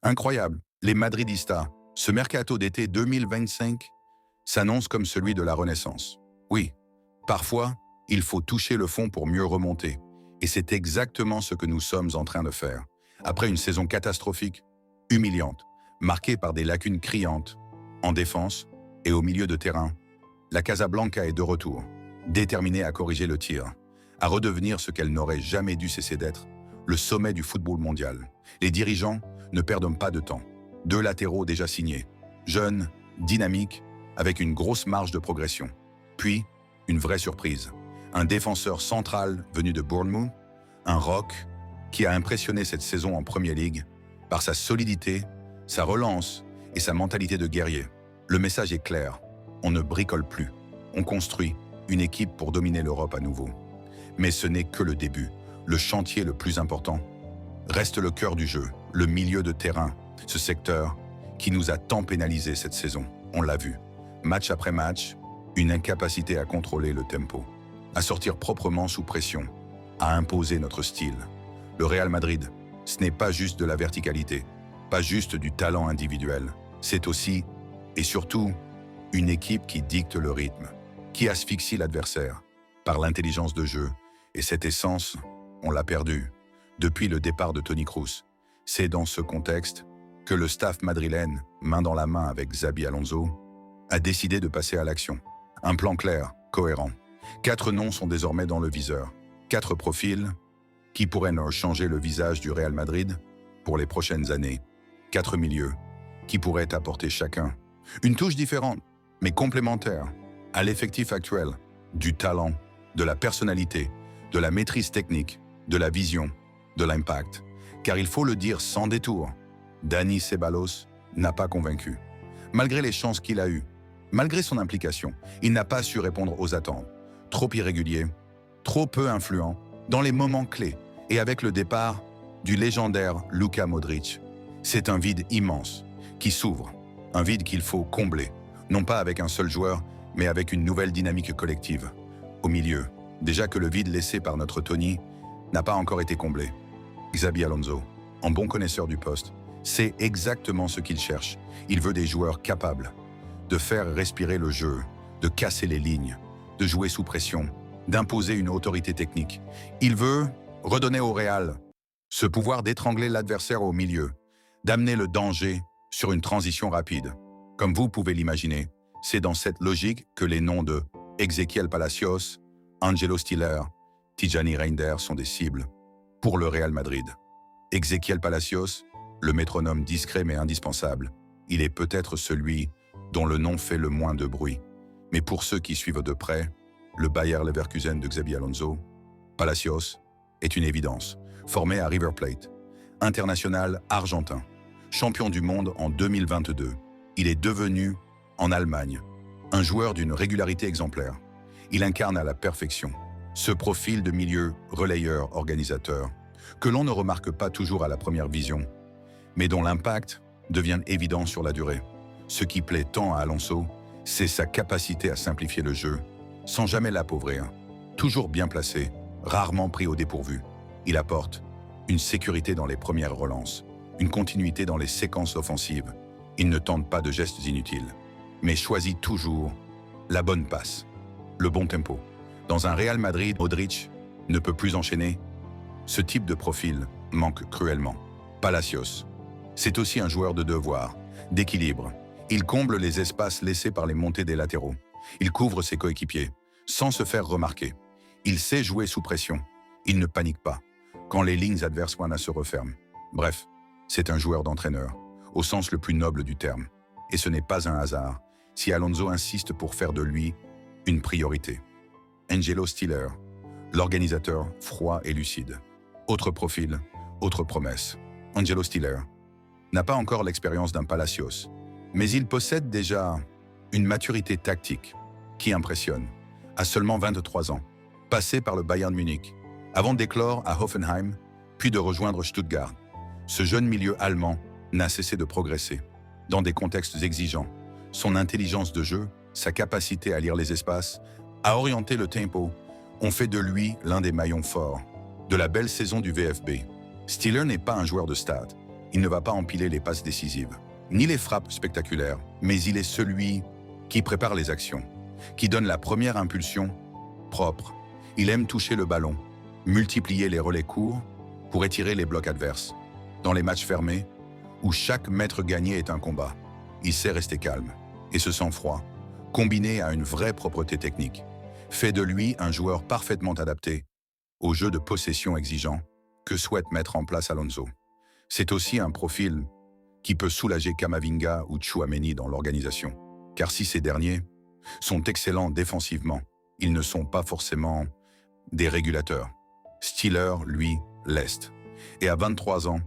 Incroyable, les Madridistas, ce mercato d'été 2025 s'annonce comme celui de la Renaissance. Oui, parfois, il faut toucher le fond pour mieux remonter. Et c'est exactement ce que nous sommes en train de faire. Après une saison catastrophique, humiliante, marquée par des lacunes criantes, en défense et au milieu de terrain, la Casablanca est de retour, déterminée à corriger le tir, à redevenir ce qu'elle n'aurait jamais dû cesser d'être, le sommet du football mondial. Les dirigeants ne perdent pas de temps. 2 latéraux déjà signés, jeunes, dynamiques, avec une grosse marge de progression. Puis, une vraie surprise. Un défenseur central venu de Bournemouth, un rock qui a impressionné cette saison en Premier League par sa solidité, sa relance et sa mentalité de guerrier. Le message est clair, on ne bricole plus, on construit une équipe pour dominer l'Europe à nouveau. Mais ce n'est que le début, le chantier le plus important. Reste le cœur du jeu, le milieu de terrain, ce secteur qui nous a tant pénalisé cette saison. On l'a vu, match après match, une incapacité à contrôler le tempo, à sortir proprement sous pression, à imposer notre style. Le Real Madrid, ce n'est pas juste de la verticalité, pas juste du talent individuel, c'est aussi, et surtout, une équipe qui dicte le rythme, qui asphyxie l'adversaire par l'intelligence de jeu. Et cette essence, on l'a perdue depuis le départ de Toni Kroos. C'est dans ce contexte que le staff madrilène, main dans la main avec Xabi Alonso, a décidé de passer à l'action. Un plan clair, cohérent. 4 noms sont désormais dans le viseur. 4 profils qui pourraient leur changer le visage du Real Madrid pour les prochaines années. 4 milieux qui pourraient apporter chacun une touche différente, mais complémentaire à l'effectif actuel, du talent, de la personnalité, de la maîtrise technique, de la vision, de l'impact. Car il faut le dire sans détour, Dani Ceballos n'a pas convaincu. Malgré les chances qu'il a eues, malgré son implication, il n'a pas su répondre aux attentes. Trop irrégulier, trop peu influent, dans les moments clés, et avec le départ du légendaire Luka Modric. C'est un vide immense qui s'ouvre, un vide qu'il faut combler, non pas avec un seul joueur, mais avec une nouvelle dynamique collective. Au milieu, déjà que le vide laissé par notre Toni n'a pas encore été comblé. Xabi Alonso, en bon connaisseur du poste, sait exactement ce qu'il cherche. Il veut des joueurs capables de faire respirer le jeu, de casser les lignes, de jouer sous pression, d'imposer une autorité technique. Il veut redonner au Real ce pouvoir d'étrangler l'adversaire au milieu, d'amener le danger sur une transition rapide. Comme vous pouvez l'imaginer, c'est dans cette logique que les noms de Ezequiel Palacios, Angelo Stiller, Tijani Reinders sont des cibles pour le Real Madrid. Ezequiel Palacios, le métronome discret mais indispensable, il est peut-être celui dont le nom fait le moins de bruit. Mais pour ceux qui suivent de près, le Bayer Leverkusen de Xabi Alonso, Palacios est une évidence. Formé à River Plate, international argentin, champion du monde en 2022, il est devenu, en Allemagne, un joueur d'une régularité exemplaire. Il incarne à la perfection ce profil de milieu relayeur-organisateur que l'on ne remarque pas toujours à la première vision, mais dont l'impact devient évident sur la durée. Ce qui plaît tant à Alonso, c'est sa capacité à simplifier le jeu, sans jamais l'appauvrir. Toujours bien placé, rarement pris au dépourvu. Il apporte une sécurité dans les premières relances, une continuité dans les séquences offensives. Il ne tente pas de gestes inutiles, mais choisit toujours la bonne passe, le bon tempo. Dans un Real Madrid, Modric ne peut plus enchaîner. Ce type de profil manque cruellement. Palacios, c'est aussi un joueur de devoir, d'équilibre. Il comble les espaces laissés par les montées des latéraux. Il couvre ses coéquipiers, sans se faire remarquer. Il sait jouer sous pression. Il ne panique pas quand les lignes adverses se referment. Bref, c'est un joueur d'entraîneur, au sens le plus noble du terme. Et ce n'est pas un hasard si Alonso insiste pour faire de lui une priorité. Angelo Stiller, l'organisateur froid et lucide. Autre profil, autre promesse. Angelo Stiller n'a pas encore l'expérience d'un Palacios, mais il possède déjà une maturité tactique qui impressionne. À seulement 23 ans, passé par le Bayern Munich, avant d'éclore à Hoffenheim, puis de rejoindre Stuttgart. Ce jeune milieu allemand n'a cessé de progresser. Dans des contextes exigeants, son intelligence de jeu, sa capacité à lire les espaces, à orienter le tempo, ont fait de lui l'un des maillons forts de la belle saison du VFB. Stiller n'est pas un joueur de stade, Il ne va pas empiler les passes décisives, ni les frappes spectaculaires, mais il est celui qui prépare les actions, qui donne la première impulsion propre. Il aime toucher le ballon, multiplier les relais courts pour étirer les blocs adverses. Dans les matchs fermés, où chaque mètre gagné est un combat, il sait rester calme, et ce sang-froid, combiné à une vraie propreté technique, fait de lui un joueur parfaitement adapté au jeu de possession exigeant que souhaite mettre en place Alonso. C'est aussi un profil qui peut soulager Camavinga ou Tchouaméni dans l'organisation, car si ces derniers sont excellents défensivement, ils ne sont pas forcément des régulateurs. Stiller, lui, l'est. Et à 23 ans,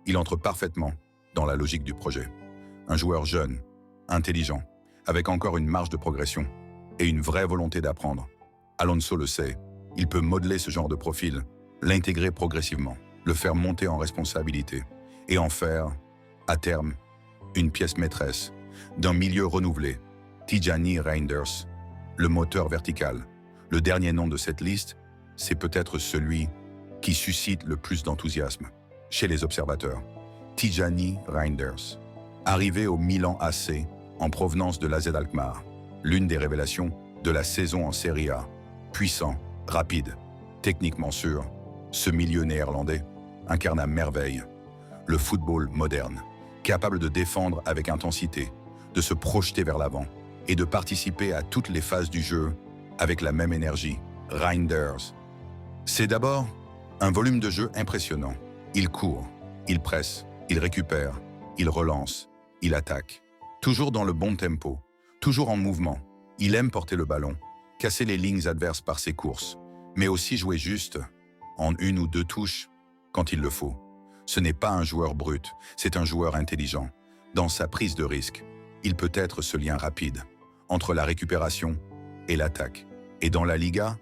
il entre parfaitement dans la logique du projet. Un joueur jeune, intelligent, avec encore une marge de progression et une vraie volonté d'apprendre. Alonso le sait, il peut modeler ce genre de profil, l'intégrer progressivement, le faire monter en responsabilité et en faire, à terme, une pièce maîtresse d'un milieu renouvelé. Tijani Reinders, le moteur vertical. Le dernier nom de cette liste, c'est peut-être celui qui suscite le plus d'enthousiasme chez les observateurs. Tijani Reinders, arrivé au Milan AC en provenance de l'AZ Alkmaar, l'une des révélations de la saison en Serie A. Puissant, rapide, techniquement sûr, ce milieu néerlandais incarne à merveille le football moderne, capable de défendre avec intensité, de se projeter vers l'avant et de participer à toutes les phases du jeu avec la même énergie. Reinders. C'est d'abord un volume de jeu impressionnant. Il court, il presse, il récupère, il relance, il attaque. Toujours dans le bon tempo, toujours en mouvement. Il aime porter le ballon, casser les lignes adverses par ses courses, mais aussi jouer juste, en une ou deux touches, quand il le faut. Ce n'est pas un joueur brut, c'est un joueur intelligent. Dans sa prise de risque, il peut être ce lien rapide entre la récupération et l'attaque. Et dans la Liga,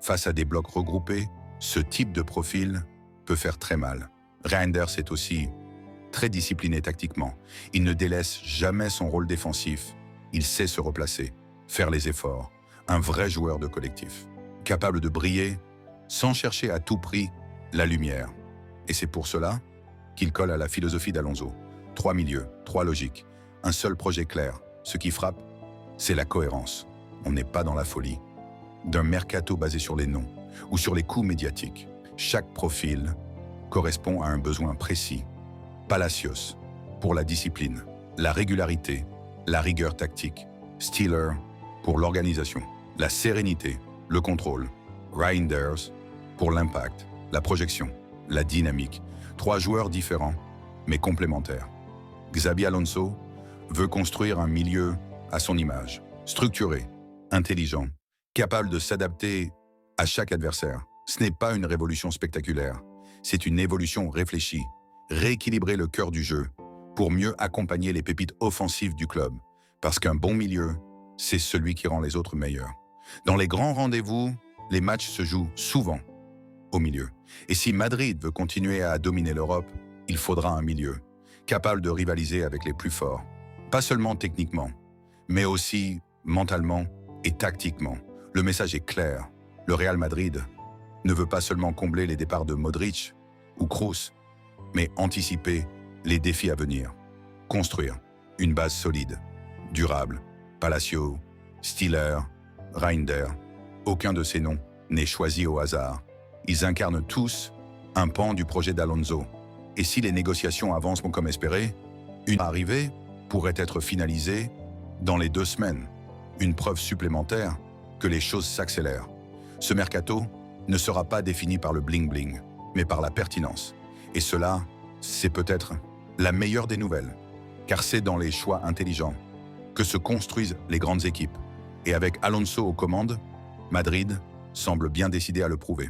face à des blocs regroupés, ce type de profil peut faire très mal. Reinders est aussi très discipliné tactiquement. Il ne délaisse jamais son rôle défensif. Il sait se replacer, faire les efforts. Un vrai joueur de collectif, capable de briller sans chercher à tout prix la lumière. Et c'est pour cela qu'il colle à la philosophie d'Alonso. 3 milieux, 3 logiques, un seul projet clair. Ce qui frappe, c'est la cohérence. On n'est pas dans la folie d'un mercato basé sur les noms ou sur les coups médiatiques. Chaque profil correspond à un besoin précis. Palacios, pour la discipline, la régularité, la rigueur tactique. Stiller, pour l'organisation, la sérénité, le contrôle. Reinders, pour l'impact, la projection, la dynamique. 3 joueurs différents, mais complémentaires. Xabi Alonso veut construire un milieu à son image, structuré, intelligent, capable de s'adapter à chaque adversaire. Ce n'est pas une révolution spectaculaire, c'est une évolution réfléchie. Rééquilibrer le cœur du jeu pour mieux accompagner les pépites offensives du club. Parce qu'un bon milieu, c'est celui qui rend les autres meilleurs. Dans les grands rendez-vous, les matchs se jouent souvent au milieu. Et si Madrid veut continuer à dominer l'Europe, il faudra un milieu capable de rivaliser avec les plus forts. Pas seulement techniquement, mais aussi mentalement et tactiquement. Le message est clair. Le Real Madrid ne veut pas seulement combler les départs de Modric ou Kroos, mais anticiper les défis à venir. Construire une base solide, durable. Palacio, Stiller, Reinders, aucun de ces noms n'est choisi au hasard. Ils incarnent tous un pan du projet d'Alonso. Et si les négociations avancent comme espéré, une arrivée pourrait être finalisée dans les 2 semaines. Une preuve supplémentaire que les choses s'accélèrent. Ce mercato ne sera pas défini par le bling-bling, mais par la pertinence. Et cela, c'est peut-être la meilleure des nouvelles, car c'est dans les choix intelligents que se construisent les grandes équipes. Et avec Alonso aux commandes, Madrid semble bien décidé à le prouver.